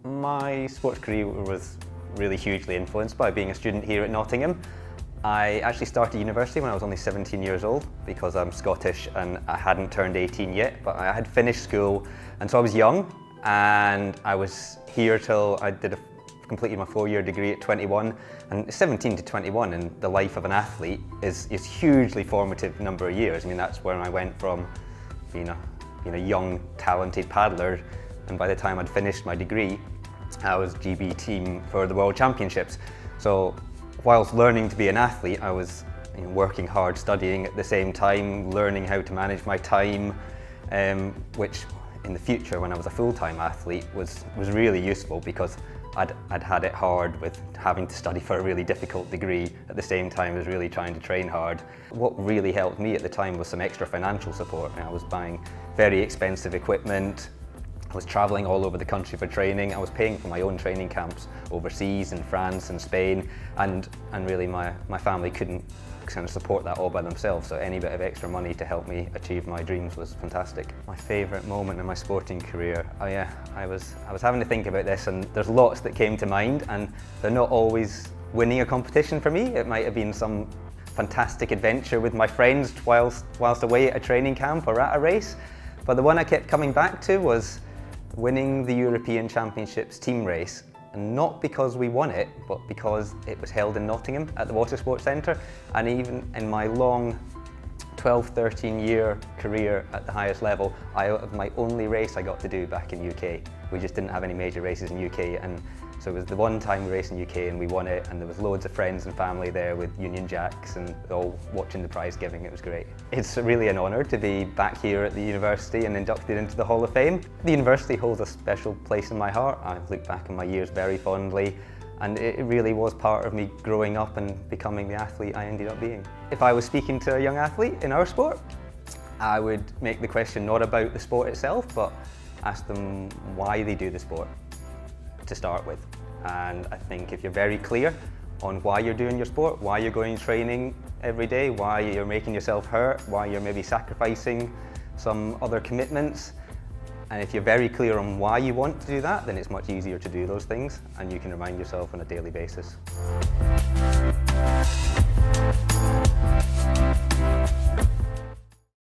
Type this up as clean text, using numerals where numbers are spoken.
My sports career was really hugely influenced by being a student here at Nottingham. I actually started university when I was only 17 years old because I'm Scottish and I hadn't turned 18 yet, but I had finished school, and so I was young, and I was here till I completed my 4-year degree at 21. And 17 to 21 in the life of an athlete is hugely formative number of years. I mean, that's where I went from being a young, talented paddler, and by the time I'd finished my degree, I was GB team for the World Championships. So whilst learning to be an athlete, I was working hard, studying at the same time, learning how to manage my time, which in the future, when I was a full-time athlete, was really useful because I'd had it hard with having to study for a really difficult degree at the same time as really trying to train hard. What really helped me at the time was some extra financial support. I was buying very expensive equipment, I was travelling all over the country for training, I was paying for my own training camps overseas in France and Spain, and really my family couldn't kind of support that all by themselves, so any bit of extra money to help me achieve my dreams was fantastic. My favourite moment in my sporting career, I was having to think about this, and there's lots that came to mind, and they're not always winning a competition for me. It might have been some fantastic adventure with my friends whilst away at a training camp or at a race, but the one I kept coming back to was winning the European Championships team race. And not because we won it, but because it was held in Nottingham at the Water Sports Centre. And even in my long 12-13 year career at the highest level, it was my only race I got to do back in UK. We just didn't have any major races in UK, and so it was the one time we raced in UK and we won it, and there was loads of friends and family there with Union Jacks and all watching the prize giving. It was great. It's really an honour to be back here at the university and inducted into the Hall of Fame. The university holds a special place in my heart. I look back on my years very fondly, and it really was part of me growing up and becoming the athlete I ended up being. If I was speaking to a young athlete in our sport, I would make the question not about the sport itself, but ask them why they do the sport to start with. And I think if you're very clear on why you're doing your sport, why you're going training every day, why you're making yourself hurt, why you're maybe sacrificing some other commitments, and if you're very clear on why you want to do that, then it's much easier to do those things, and you can remind yourself on a daily basis.